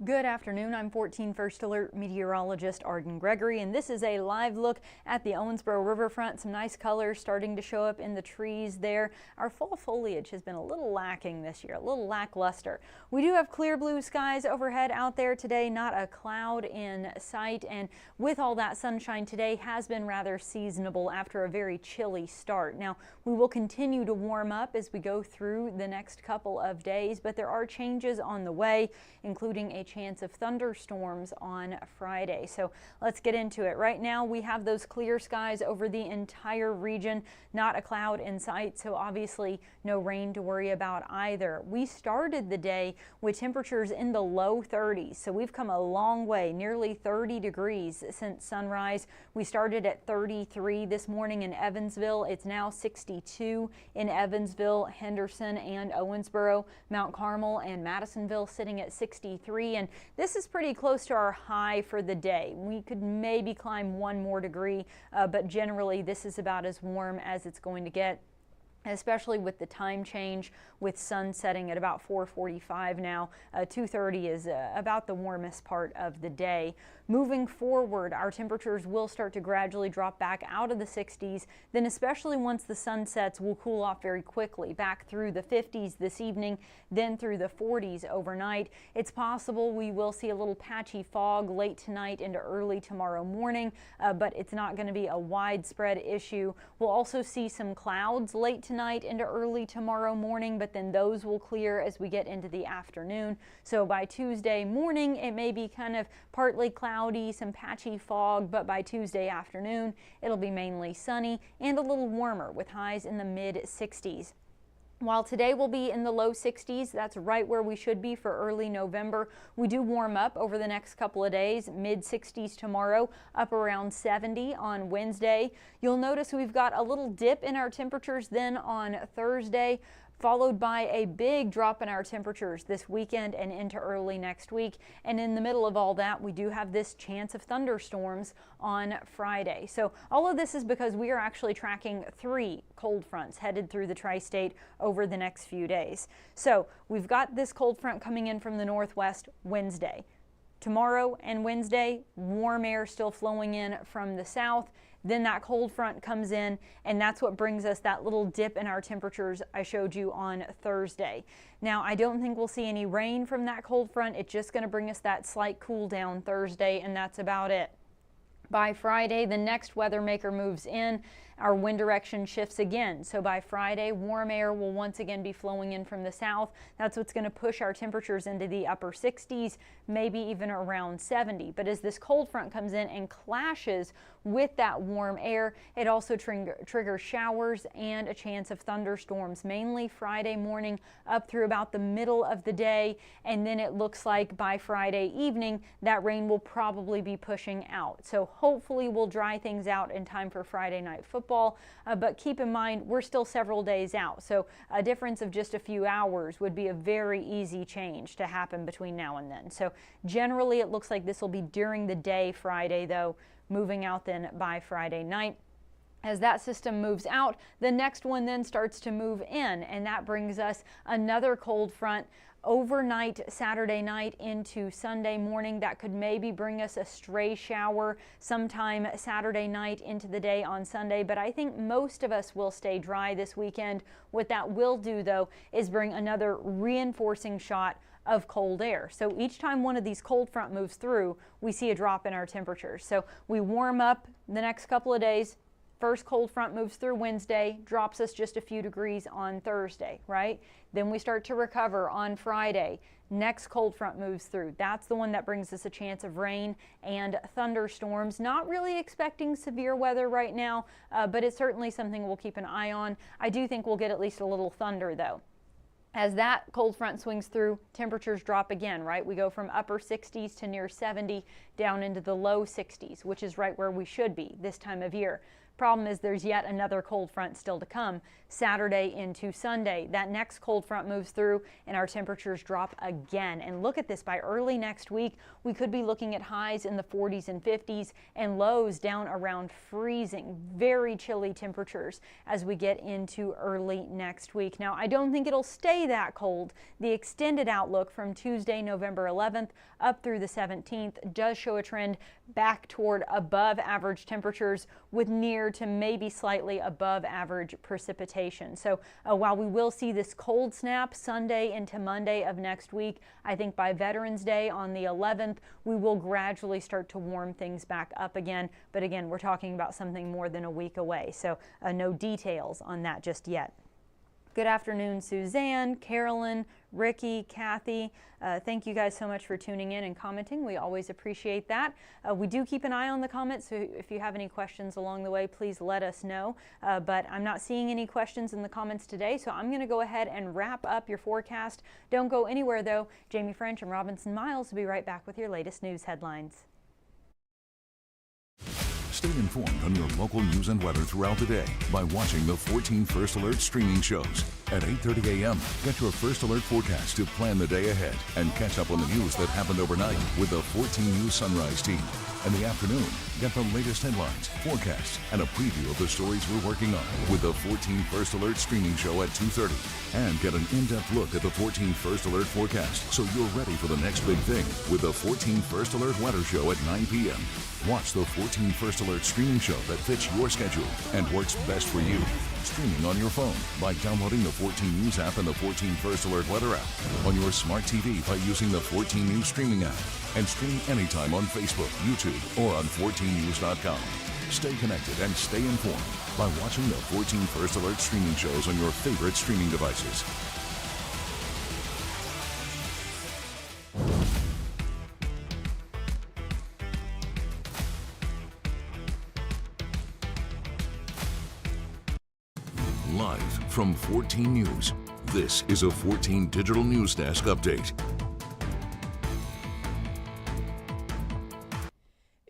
Good afternoon. I'm 14 First Alert meteorologist Arden Gregory, and this is a live look at the Owensboro riverfront. Some nice colors starting to show up in the trees there. Our fall foliage has been a little lacking this year, a little lackluster. We do have clear blue skies overhead out there today, not a cloud in sight, and with all that sunshine today has been rather seasonable after a very chilly start. Now, we will continue to warm up as we go through the next couple of days, but there are changes on the way, including a chance of thunderstorms on Friday. So let's get into it. Right now we have those clear skies over the entire region, not a cloud in sight, so obviously no rain to worry about either. We started the day with temperatures in the low 30s, so we've come a long way, nearly 30 degrees since sunrise. We started at 33 this morning in Evansville. It's now 62 in Evansville, Henderson, and Owensboro. Mount Carmel and Madisonville sitting at 63. And this is pretty close to our high for the day. We could maybe climb one more degree, but generally this is about as warm as it's going to get, especially with the time change, with sun setting at about 4:45 now. 2:30 is about the warmest part of the day. Moving forward, our temperatures will start to gradually drop back out of the 60s. Then especially once the sun sets, we'll cool off very quickly, back through the 50s this evening, then through the 40s overnight. It's possible we will see a little patchy fog late tonight into early tomorrow morning, but it's not going to be a widespread issue. We'll also see some clouds late tonight into early tomorrow morning, but then those will clear as we get into the afternoon. So by Tuesday morning, it may be kind of partly cloudy, some patchy fog, but by Tuesday afternoon, it'll be mainly sunny and a little warmer with highs in the mid 60s. While today will be in the low 60s, that's right where we should be for early November. We do warm up over the next couple of days, mid 60s tomorrow, up around 70 on Wednesday. You'll notice we've got a little dip in our temperatures then on Thursday, followed by a big drop in our temperatures this weekend and into early next week. And in the middle of all that, we do have this chance of thunderstorms on Friday. So all of this is because we are actually tracking 3 cold fronts headed through the tri-state over the next few days. So we've got this cold front coming in from the northwest Wednesday. Tomorrow and Wednesday, warm air still flowing in from the south. Then that cold front comes in, and that's what brings us that little dip in our temperatures I showed you on Thursday. Now, I don't think we'll see any rain from that cold front. It's just going to bring us that slight cool down Thursday, and that's about it. By Friday, the next weather maker moves in. Our wind direction shifts again. So by Friday, warm air will once again be flowing in from the south. That's what's going to push our temperatures into the upper 60s, maybe even around 70. But as this cold front comes in and clashes with that warm air, it also triggers showers and a chance of thunderstorms, mainly Friday morning up through about the middle of the day. And then it looks like by Friday evening, that rain will probably be pushing out. So hopefully we'll dry things out in time for Friday night football. But keep in mind, we're still several days out. So a difference of just a few hours would be a very easy change to happen between now and then. So generally, it looks like this will be during the day Friday, though, moving out then by Friday night. As that system moves out, the next one then starts to move in, and that brings us another cold front overnight Saturday night into Sunday morning. That could maybe bring us a stray shower sometime Saturday night into the day on Sunday, but I think most of us will stay dry this weekend. What that will do, though, is bring another reinforcing shot of cold air. So each time one of these cold front moves through, we see a drop in our temperatures. So we warm up the next couple of days. First cold front moves through Wednesday, drops us just a few degrees on Thursday, right? Then we start to recover on Friday. Next cold front moves through. That's the one that brings us a chance of rain and thunderstorms. Not really expecting severe weather right now, but it's certainly something we'll keep an eye on. I do think we'll get at least a little thunder, though. As that cold front swings through, temperatures drop again, right? We go from upper 60s to near 70 down into the low 60s, which is right where we should be this time of year. Problem is there's yet another cold front still to come Saturday into Sunday. That next cold front moves through and our temperatures drop again. And look at this, by early next week, we could be looking at highs in the 40s and 50s and lows down around freezing. Very chilly temperatures as we get into early next week. Now, I don't think it'll stay that cold. The extended outlook from Tuesday, November 11th up through the 17th does show a trend back toward above average temperatures with near to maybe slightly above average precipitation. So while we will see this cold snap Sunday into Monday of next week, I think by Veterans Day on the 11th, we will gradually start to warm things back up again. But again, we're talking about something more than a week away. So no details on that just yet. Good afternoon, Suzanne, Carolyn, Ricky, Kathy. Thank you guys so much for tuning in and commenting. We always appreciate that. We do keep an eye on the comments, so if you have any questions along the way, please let us know. But I'm not seeing any questions in the comments today, so I'm going to go ahead and wrap up your forecast. Don't go anywhere, though. Jamie French and Robinson Miles will be right back with your latest news headlines. Stay informed on your local news and weather throughout the day by watching the 14 First Alert streaming shows. At 8:30 a.m., get your First Alert forecast to plan the day ahead and catch up on the news that happened overnight with the 14 News Sunrise team. In the afternoon, get the latest headlines, forecasts, and a preview of the stories we're working on with the 14 First Alert streaming show at 2:30. And get an in-depth look at the 14 First Alert forecast so you're ready for the next big thing with the 14 First Alert weather show at 9 p.m. Watch the 14 First Alert streaming show that fits your schedule and works best for you. Streaming on your phone by downloading the 14 News app and the 14 First Alert weather app. On your smart TV by using the 14 News streaming app. And stream anytime on Facebook, YouTube, or on 14news.com. Stay connected and stay informed by watching the 14 First Alert streaming shows on your favorite streaming devices. Live from 14 News, this is a 14 Digital News Desk update.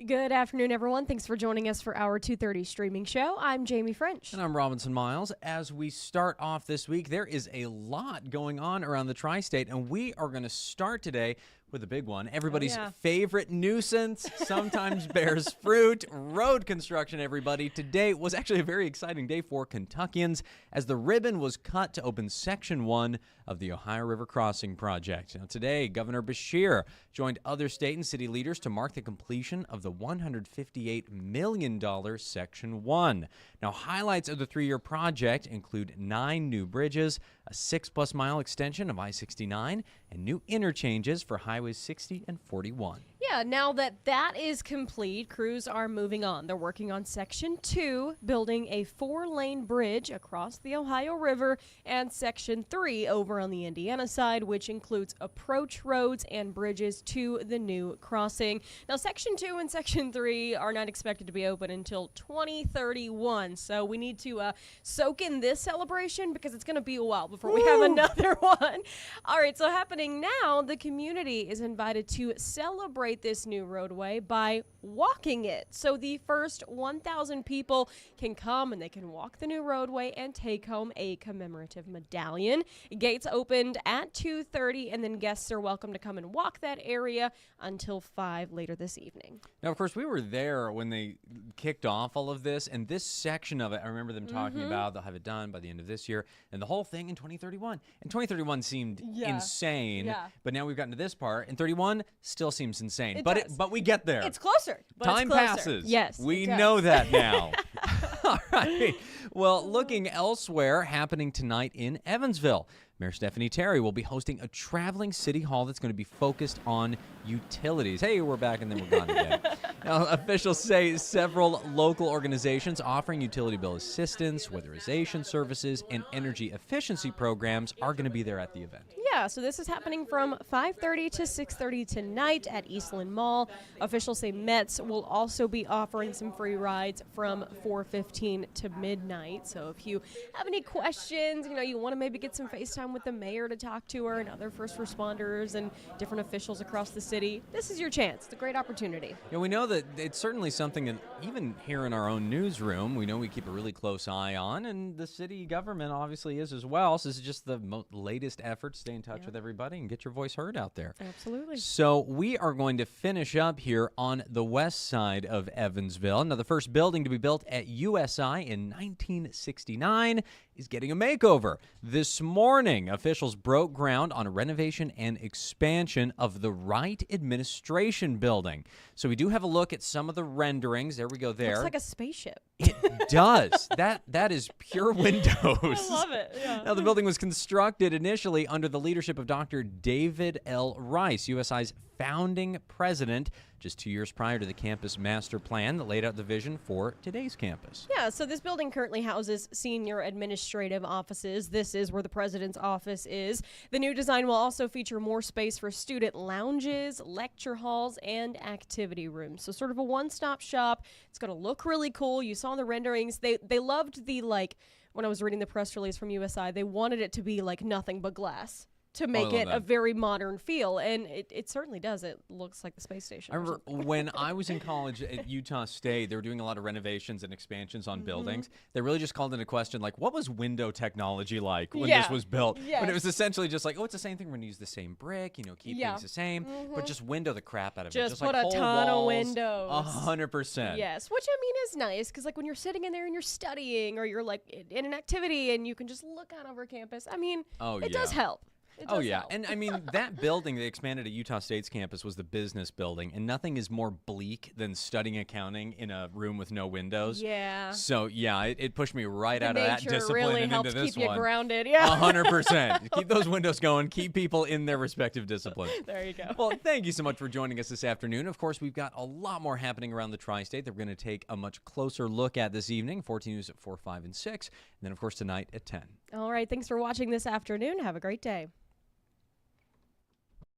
Good afternoon, everyone. Thanks for joining us for our 2:30 streaming show. I'm Jamie French. And I'm Robinson Miles. As we start off this week, there is a lot going on around the tri-state, and we are going to start today with a big one. Everybody's favorite nuisance, sometimes bears fruit, road construction, everybody. Today was actually a very exciting day for Kentuckians as the ribbon was cut to open Section 1 of the Ohio River Crossing Project. Now, today, Governor Beshear joined other state and city leaders to mark the completion of the $158 million Section 1. Now, highlights of the three-year project include 9 new bridges, a 6+ mile extension of I-69, and new interchanges for Highways 60 and 41. Yeah, now that is complete, crews are moving on. They're working on Section 2, building a 4-lane bridge across the Ohio River, and Section 3 over on the Indiana side, which includes approach roads and bridges to the new crossing. Now, Section 2 and Section 3 are not expected to be open until 2031, so we need to soak in this celebration because it's going to be a while before we have another one. All right, so happening now, the community is invited to celebrate this new roadway by walking it. So the first 1,000 people can come and they can walk the new roadway and take home a commemorative medallion. Gates opened at 2:30, and then guests are welcome to come and walk that area until 5 later this evening. Now, of course, we were there when they kicked off all of this, and this section of it, I remember them talking about they'll have it done by the end of this year, and the whole thing in 2031. And 2031 seemed insane, but now we've gotten to this part, and 31 still seems insane. But we get there. It's closer. Time passes. Yes. We know that now. All right. Well, looking elsewhere, happening tonight in Evansville, Mayor Stephanie Terry will be hosting a traveling city hall that's going to be focused on utilities. Hey, we're back and then we're gone again. Now, officials say several local organizations offering utility bill assistance, weatherization services, and energy efficiency programs are going to be there at the event. Yeah, Yeah, so this is happening from 5:30 to 6:30 tonight at Eastland Mall. Officials say Mets will also be offering some free rides from 4:15 to midnight. So if you have any questions, you want to maybe get some FaceTime with the mayor to talk to her and other first responders and different officials across the city, this is your chance. It's a great opportunity. Yeah, we know that it's certainly something that even here in our own newsroom, we know we keep a really close eye on, and the city government obviously is as well. So this is just the latest effort to stay in touch with everybody and get your voice heard out there. Absolutely. So we are going to finish up here on the west side of Evansville. Now, the first building to be built at USI in 1969 is getting a makeover. This morning, officials broke ground on a renovation and expansion of the Wright Administration Building. So we do have a look at some of the renderings. There we go there. Looks like a spaceship. It does. That is pure windows. I love it. Yeah. Now, the building was constructed initially under the leadership of Dr. David L. Rice, USI's founding president, just 2 years prior to the campus master plan that laid out the vision for today's campus. Yeah, so this building currently houses senior administrative offices. This is where the president's office is. The new design will also feature more space for student lounges, lecture halls, and activity rooms. So sort of a one-stop shop. It's going to look really cool. You saw the renderings. They loved the, when I was reading the press release from USI, they wanted it to be like nothing but glass, to make it a very modern feel, and it certainly does. It looks like the space station. I remember when I was in college at Utah State, they were doing a lot of renovations and expansions on buildings. They really just called into question, what was window technology like when this was built? Yes. But it was essentially just it's the same thing. We're going to use the same brick, keep things the same, but just window the crap out of it. Just put a ton of windows. 100%. Yes, which is nice, because when you're sitting in there and you're studying, or you're in an activity and you can just look out over campus, it does help. Oh, yeah. And that building they expanded at Utah State's campus was the business building, and nothing is more bleak than studying accounting in a room with no windows. Yeah. So, yeah, it pushed me right out of that discipline really and helps into this keep one. You grounded. Yeah. 100%. Keep those windows going. Keep people in their respective disciplines. There you go. Well, thank you so much for joining us this afternoon. Of course, we've got a lot more happening around the tri-state that we're going to take a much closer look at this evening. 14 News at 4, 5, and 6. And then, of course, tonight at 10. All right. Thanks for watching this afternoon. Have a great day.